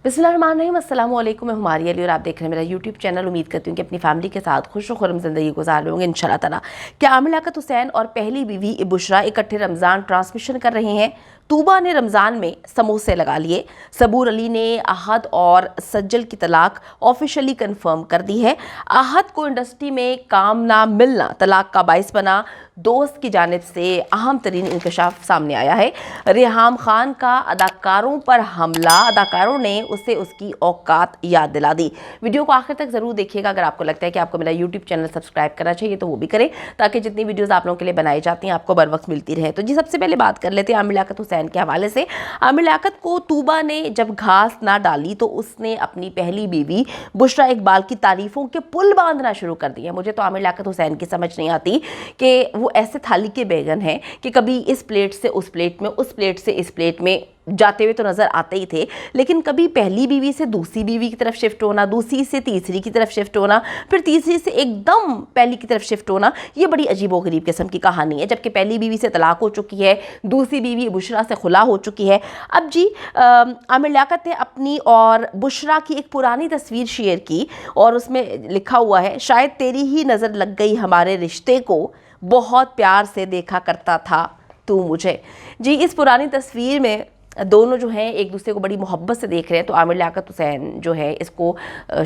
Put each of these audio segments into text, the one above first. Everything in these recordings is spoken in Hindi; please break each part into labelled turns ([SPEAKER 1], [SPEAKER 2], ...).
[SPEAKER 1] बिस्मिल्लाहिर्रहमानिर्रहीम, अस्सलाम वालेकुम। मैं हुमारी अली और आप देख रहे हैं मेरा यूट्यूब चैनल। उम्मीद करती हूँ कि अपनी फैमिली के साथ खुश और खुर्रम ज़िंदगी गुजार रहे होंगे इंशाल्लाह ताला। क्या आमिर लियाकत हुसैन और पहली बीवी बुशरा इकट्ठे रमज़ान ट्रांसमिशन कर रहे हैं? तूबा ने रमज़ान में समोसे लगा लिए। सबूर अली ने आहद और सज्जल की तलाक ऑफिशियली कंफर्म कर दी है। आहद को इंडस्ट्री में काम ना मिलना तलाक का बाइस बना। दोस्त की जानिब से अहम तरीन इंकशाफ सामने आया है। रेहाम खान का अदाकारों पर हमला, अदाकारों ने उसे उसकी औकात याद दिला दी। वीडियो को आखिर तक ज़रूर देखिएगा। अगर आपको लगता है कि आपको मेरा यूट्यूब चैनल सब्सक्राइब करना चाहिए तो वो भी करें, ताकि जितनी वीडियोज़ आप लोगों के लिए बनाई जाती हैं आपको बर वक्त मिलती रहे। तो जी, सबसे पहले बात कर लेते हैं आमिर लियाकत हुसैन के हवाले से। आमिर लियाकत को तूबा ने जब घास ना डाली तो उसने अपनी पहली बीवी बुशरा इकबाल की तारीफों के पुल बांधना शुरू कर दिया। मुझे तो आमिर लियाकत हुसैन की समझ नहीं आती कि वो ऐसे थाली के बैगन हैं कि कभी इस प्लेट से उस प्लेट में, उस प्लेट से इस प्लेट में जाते हुए तो नज़र आते ही थे, लेकिन कभी पहली बीवी से दूसरी बीवी की तरफ शिफ्ट होना, दूसरी से तीसरी की तरफ शिफ्ट होना, फिर तीसरी से एकदम पहली की तरफ शिफ्ट होना, ये बड़ी अजीबोगरीब किस्म की कहानी है। जबकि पहली बीवी से तलाक हो चुकी है, दूसरी बीवी बुशरा से खुला हो चुकी है। अब जी, आमिर लियाकत ने अपनी और बुशरा की एक पुरानी तस्वीर शेयर की और उसमें लिखा हुआ है, शायद तेरी ही नज़र लग गई हमारे रिश्ते को, बहुत प्यार से देखा करता था तू मुझे। जी, इस पुरानी तस्वीर में दोनों जो हैं एक दूसरे को बड़ी मोहब्बत से देख रहे हैं। तो आमिर लियाकत हुसैन जो है इसको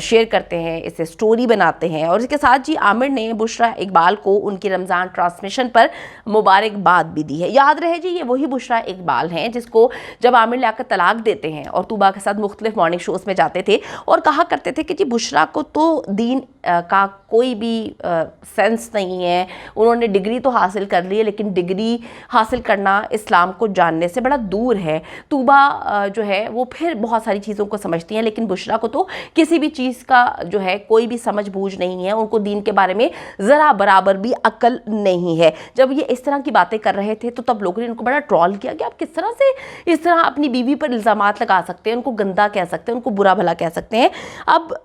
[SPEAKER 1] शेयर करते हैं, इसे स्टोरी बनाते हैं और इसके साथ जी आमिर ने बुशरा इकबाल को उनकी रमज़ान ट्रांसमिशन पर मुबारकबाद भी दी है। याद रहे जी, ये वही बुशरा इकबाल हैं जिसको जब आमिर लियाकत तलाक देते हैं और तूबा के साथ मुख्तलिफ मॉर्निंग शोज़ में जाते थे और कहा करते थे कि जी बुशरा को तो दीन का कोई भी सेंस नहीं है, उन्होंने डिग्री तो हासिल कर ली है लेकिन डिग्री हासिल करना इस्लाम को जानने से बड़ा दूर है। तूबा जो है वो फिर बहुत सारी चीज़ों को समझती हैं, लेकिन बुशरा को तो किसी भी चीज़ का जो है कोई भी समझ बूझ नहीं है, उनको दीन के बारे में ज़रा बराबर भी अक्ल नहीं है। जब ये इस तरह की बातें कर रहे थे तो तब लोगों ने उनको बड़ा ट्रोल किया कि आप किस तरह से इस तरह अपनी बीवी पर इल्ज़ामात लगा सकते हैं, उनको गंदा कह सकते हैं, उनको बुरा भला कह सकते हैं। अब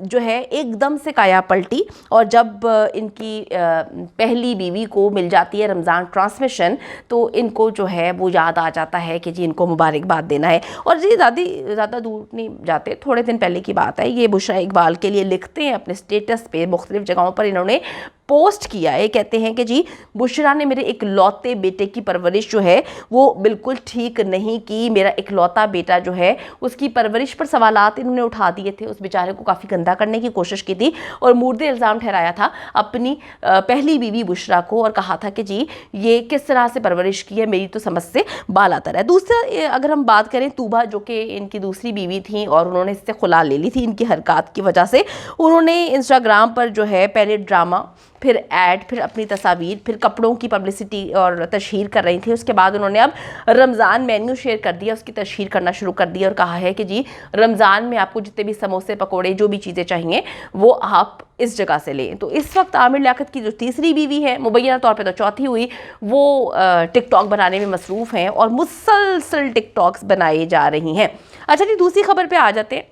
[SPEAKER 1] जो है एकदम से काया पलटी और जब इनकी पहली बीवी को मिल जाती है रमज़ान ट्रांसमिशन तो इनको जो है वो याद आ जाता है कि जी इनको मुबारकबाद देना है। और जी ज़्यादा दूर नहीं जाते, थोड़े दिन पहले की बात है, ये बुशरा इकबाल के लिए लिखते हैं अपने स्टेटस पे, मुख्तलिफ जगहों पर इन्होंने पोस्ट किया है। कहते हैं कि जी बुशरा ने मेरे इकलौते बेटे की परवरिश जो है वो बिल्कुल ठीक नहीं की। मेरा इकलौता बेटा जो है उसकी परवरिश पर सवालात इन्होंने उठा दिए थे, उस बेचारे को काफ़ी गंदा करने की कोशिश की थी और मुर्दे इल्ज़ाम ठहराया था अपनी पहली बीवी बुशरा को और कहा था कि जी ये किस तरह से परवरिश की है, मेरी तो समझ से बालातर है। दूसरा, अगर हम बात करें तूबा जो कि इनकी दूसरी बीवी थी और उन्होंने इससे खुला ले ली थी इनकी हरकत की वजह से, उन्होंने इंस्टाग्राम पर जो है पहले ड्रामा, फिर ऐड, फिर अपनी तस्वीर, फिर कपड़ों की पब्लिसिटी और तशहीर कर रही थी। उसके बाद उन्होंने अब रमज़ान मेन्यू शेयर कर दिया, उसकी तशहीर करना शुरू कर दिया और कहा है कि जी रमज़ान में आपको जितने भी समोसे पकोड़े जो भी चीज़ें चाहिए वो आप इस जगह से लें। तो इस वक्त आमिर लियाकत की जो तीसरी बीवी है, मुबैना तौर पे तो चौथी हुई, वो टिकटॉक बनाने में मसरूफ़ हैं और मुसलसल टिकटॉक्स बनाई जा रही हैं। अच्छा जी, दूसरी खबर पे आ जाते हैं।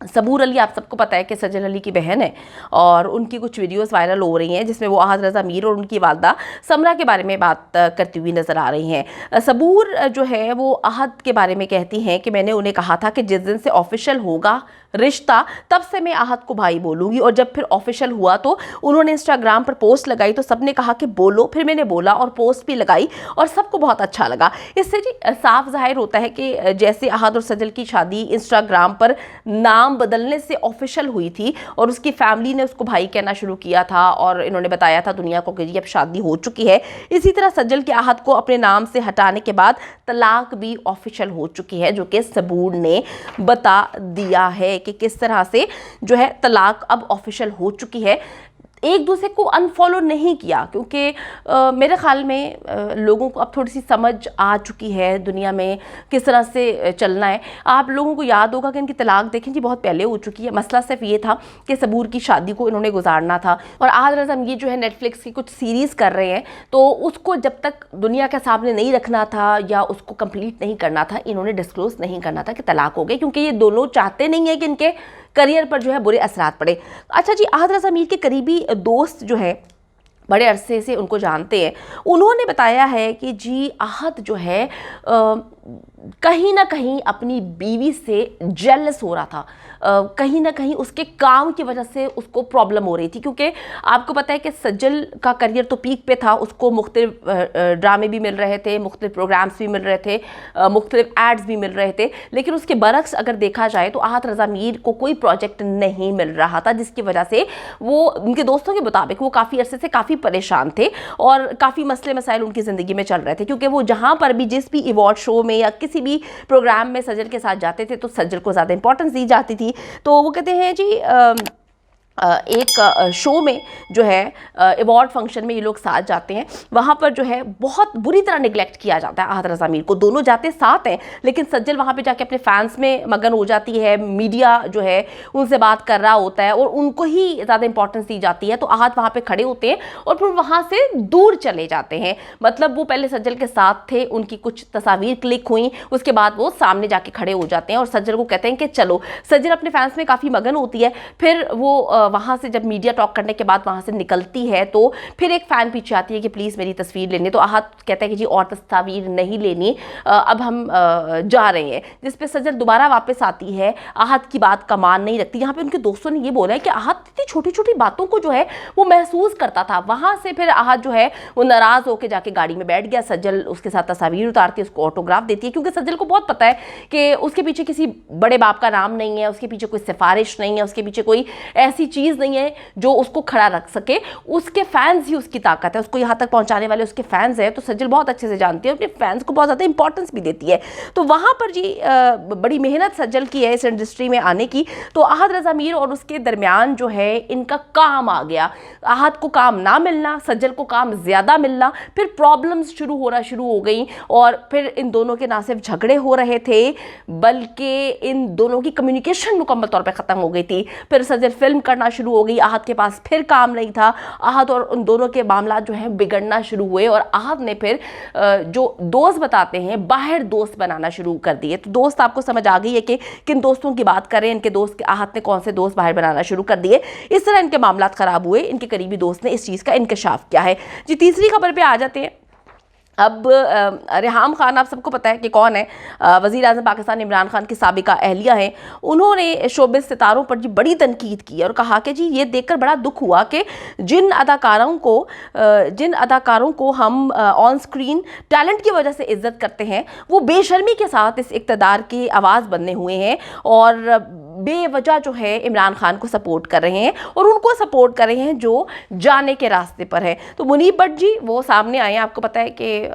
[SPEAKER 1] सबूर अली, आप सबको पता है कि सज्जल अली की बहन है और उनकी कुछ वीडियोस वायरल हो रही हैं जिसमें वो आहद रज़ा मीर और उनकी वालदा समरा के बारे में बात करती हुई नज़र आ रही हैं। सबूर जो है वो आहद के बारे में कहती हैं कि मैंने उन्हें कहा था कि जिस दिन से ऑफिशियल होगा रिश्ता तब से मैं आहद को भाई बोलूँगी, और जब फिर ऑफिशियल हुआ तो उन्होंने इंस्टाग्राम पर पोस्ट लगाई तो सबने कहा कि बोलो, फिर मैंने बोला और पोस्ट भी लगाई और सबको बहुत अच्छा लगा। इससे जी साफ जाहिर होता है कि जैसे आहद और सज्जल की शादी इंस्टाग्राम पर नाम बदलने से ऑफिशियल हुई थी और उसकी फैमिली ने उसको भाई कहना शुरू किया था और इन्होंने बताया था दुनिया को कि जी अब शादी हो चुकी है। इसी तरह सज्जल के आहद को अपने नाम से हटाने के बाद तलाक भी ऑफिशियल हो चुकी है, जो कि सबूर ने बता दिया है कि किस तरह से जो है तलाक अब ऑफिशियल हो चुकी है। एक दूसरे को अनफॉलो नहीं किया क्योंकि मेरे ख्याल में लोगों को अब थोड़ी सी समझ आ चुकी है दुनिया में किस तरह से चलना है। आप लोगों को याद होगा कि इनकी तलाक देखें जी बहुत पहले हो चुकी है। मसला सिर्फ ये था कि सबूर की शादी को इन्होंने गुजारना था और आहद रज़ा मीर जो है नेटफ्लिक्स की कुछ सीरीज़ कर रहे हैं तो उसको जब तक दुनिया के सामने नहीं रखना था या उसको कंप्लीट नहीं करना था, इन्होंने डिस्क्लोज नहीं करना था कि तलाक हो गई, क्योंकि ये दोनों चाहते नहीं है कि इनके करियर पर जो है बुरे असरात पड़े। अच्छा जी, आहद रज़ा मीर के करीबी दोस्त जो है बड़े अरसे से उनको जानते हैं, उन्होंने बताया है कि जी आहद जो है कहीं ना कहीं अपनी बीवी से जेलस हो रहा था। कहीं ना कहीं उसके काम की वजह से उसको प्रॉब्लम हो रही थी, क्योंकि आपको पता है कि सज्जल का करियर तो पीक पे था, उसको मुख्तलिफ ड्रामे भी मिल रहे थे, मुख्तलिफ प्रोग्राम्स भी मिल रहे थे, मुख्तलिफ एड्स भी मिल रहे थे। लेकिन उसके बरक्स अगर देखा जाए तो आहत रज़ा मीर को कोई प्रोजेक्ट नहीं मिल रहा था, जिसकी वजह से वो उनके दोस्तों के मुताबिक वो काफ़ी अरसे से काफ़ी परेशान थे और काफ़ी मसले मसाइल उनकी ज़िंदगी में चल रहे थे। क्योंकि वो जहाँ पर भी जिस भी अवार्ड शो में या किसी भी प्रोग्राम में सज्जल के साथ जाते थे तो सज्जल को ज़्यादा इंपॉर्टेंस दी जाती थी। तो वो कहते हैं जी एक शो में जो है अवार्ड फंक्शन में ये लोग साथ जाते हैं, वहाँ पर जो है बहुत बुरी तरह निगलेक्ट किया जाता है आहत रज़ा मीर को। दोनों जाते साथ हैं, लेकिन सज्जल वहाँ पे जाके अपने फैंस में मगन हो जाती है, मीडिया जो है उनसे बात कर रहा होता है और उनको ही ज़्यादा इंपॉर्टेंस दी जाती है। तो आहत वहाँ पे खड़े होते हैं और फिर वहाँ से दूर चले जाते हैं। मतलब वो पहले सज्जल के साथ थे, उनकी कुछ तस्वीर क्लिक हुई, उसके बाद वो सामने जाके खड़े हो जाते हैं और सज्जल को कहते हैं कि चलो। सज्जल अपने फैंस में काफ़ी मगन होती है। फिर वो वहाँ से जब मीडिया टॉक करने के बाद वहाँ से निकलती है तो फिर एक फ़ैन पीछे आती है कि प्लीज़ मेरी तस्वीर लेने। तो आहत कहता है कि जी और तस्वीर नहीं लेनी, अब हम जा रहे हैं। जिस पे सज्जल दोबारा वापस आती है, आहत की बात का मान नहीं रखती। यहाँ पे उनके दोस्तों ने ये बोला है कि आहत इतनी छोटी छोटी बातों को जो है वो महसूस करता था। वहाँ से फिर आहत जो है वो नाराज़ होकर जाके गाड़ी में बैठ गया। सज्जल उसके साथ तस्वीर उतारती है, उसको ऑटोग्राफ देती है, क्योंकि सज्जल को बहुत पता है कि उसके पीछे किसी बड़े बाप का नाम नहीं है, उसके पीछे कोई सिफारिश नहीं है, उसके पीछे कोई ऐसी चीज़ नहीं है जो उसको खड़ा रख सके। उसके फैंस ही उसकी ताकत है, उसको यहाँ तक पहुँचाने वाले उसके फैंस हैं। तो सज्जल बहुत अच्छे से जानती है, अपने फैंस को बहुत ज़्यादा इंपॉर्टेंस भी देती है। तो वहाँ पर जी बड़ी मेहनत सज्जल की है इस इंडस्ट्री में आने की। तो आहत रज़ा मीर और उसके दरमियान जो है इनका काम आ गया। आहत को काम ना मिलना, सज्जल को काम ज़्यादा मिलना, फिर प्रॉब्लम्स शुरू हो गई और फिर इन दोनों के ना सिर्फ झगड़े हो रहे थे बल्कि इन दोनों की कम्युनिकेशन मुकम्मल तौर पे ख़त्म हो गई थी। फिर सज्जल फिल्म करना शुरू हो गई, आहत के पास फिर काम नहीं था। आहत और उन दोनों के मामला जो है बिगड़ना शुरू हुए और आहत ने फिर जो दोस्त बताते हैं बाहर दोस्त बनाना शुरू कर दिए। तो दोस्त आपको समझ आ गई है कि किन दोस्तों की बात करें। इनके दोस्त आहत ने कौन से दोस्त बाहर बनाना शुरू कर दिए। इस तरह इनके मामला खराब हुए। इनके करीबी दोस्त ने इस चीज़ का इंकशाफ किया है। जी तीसरी खबर पे आ जाते हैं। अब रेहाम खान आप सबको पता है कि कौन है, वज़ीर आज़म पाकिस्तान इमरान खान की साबिका अहलिया हैं। उन्होंने शोबिज़ सितारों पर जी बड़ी तनकीद की और कहा कि जी ये देखकर बड़ा दुख हुआ कि जिन अदाकारों को हम ऑन स्क्रीन टैलेंट की वजह से इज़्ज़त करते हैं वो बेशर्मी के साथ इस इक़्तिदार की आवाज़ बनने हुए हैं और बेवजह जो है इमरान खान को सपोर्ट कर रहे हैं और उनको सपोर्ट कर रहे हैं जो जाने के रास्ते पर है। तो मुनीब भट्ट जी वो सामने आए हैं। आपको पता है कि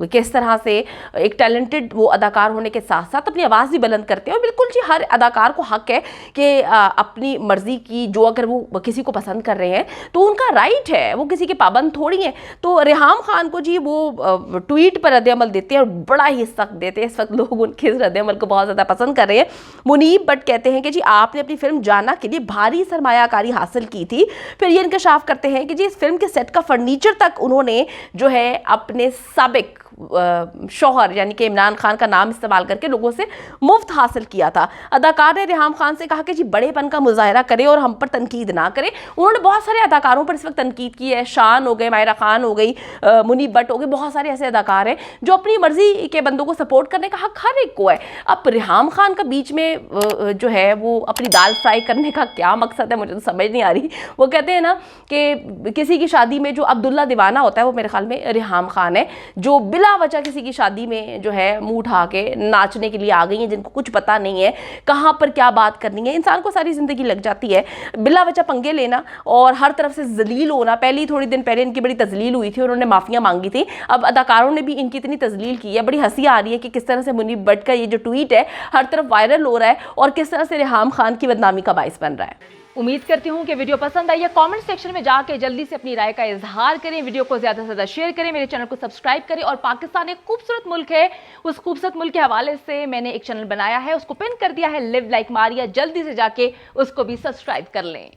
[SPEAKER 1] किस तरह से एक टैलेंटेड वो अदाकार होने के साथ साथ अपनी आवाज़ भी बुलंद करते हैं और बिल्कुल जी हर अदाकार को हक है कि अपनी मर्ज़ी की जो अगर वो किसी को पसंद कर रहे हैं तो उनका राइट है, वो किसी के पाबंद थोड़ी हैं। तो रेहाम खान को जी वो ट्वीट पर रद्द-ए-अमल देते हैं और बड़ा ही सख्त देते हैं। इस वक्त लोग उनके इस रद्द-ए-अमल को बहुत ज़्यादा पसंद कर रहे हैं। मुनीब भट्ट कहते हैं कि जी आपने अपनी फिल्म जाना के लिए भारी सरमायाकारी हासिल की थी। फिर ये इंकशाफ करते हैं कि जी इस फिल्म के सेट का फर्नीचर तक उन्होंने जो है अपने साबिक शौहर यानी कि इमरान खान का नाम इस्तेमाल करके लोगों से मुफ्त हासिल किया था। अदाकार ने रेहाम खान से कहा कि जी बड़ेपन का मुजाहरा करें और हम पर तनकीद ना करें। उन्होंने बहुत सारे अदाकारों पर इस वक्त तनकीद की है। शान हो गए, मायरा खान हो गई, मुनीब भट्ट हो गए, बहुत सारे ऐसे अदाकार हैं जो अपनी मर्जी के बंदों को सपोर्ट करने का हक हर एक को है। अब रेहाम खान का बीच में जो है वो अपनी दाल फ्राई करने का क्या मकसद है मुझे तो समझ नहीं आ रही। वो कहते हैं ना कि किसी की शादी में जो अब्दुल्ला दीवाना होता है वो मेरे ख्याल में रेहाम खान है, जो बिला वजह किसी की शादी में जो है मुंह उठा के नाचने के लिए आ गई हैं, जिनको कुछ पता नहीं है कहाँ पर क्या बात करनी है। इंसान को सारी ज़िंदगी लग जाती है बिला वजह पंगे लेना और हर तरफ से जलील होना। पहले थोड़ी दिन पहले इनकी बड़ी तजलील हुई थी, उन्होंने माफ़ियाँ मांगी थी। अब अदाकारों ने भी इनकी इतनी तजलील की है, बड़ी हंसी आ रही है कि किस तरह से मुनीब भट्ट का ये जो ट्वीट है हर तरफ वायरल हो रहा है और किस तरह से रेहाम खान की बदनामी का बाइस बन रहा है।
[SPEAKER 2] उम्मीद करती हूँ कि वीडियो पसंद आई है। कमेंट सेक्शन में जाके जल्दी से अपनी राय का इजहार करें, वीडियो को ज़्यादा से ज़्यादा शेयर करें, मेरे चैनल को सब्सक्राइब करें। और पाकिस्तान एक खूबसूरत मुल्क है, उस खूबसूरत मुल्क के हवाले से मैंने एक चैनल बनाया है, उसको पिन कर दिया है, लिव लाइक मारिया। जल्दी से जाके उसको भी सब्सक्राइब कर लें।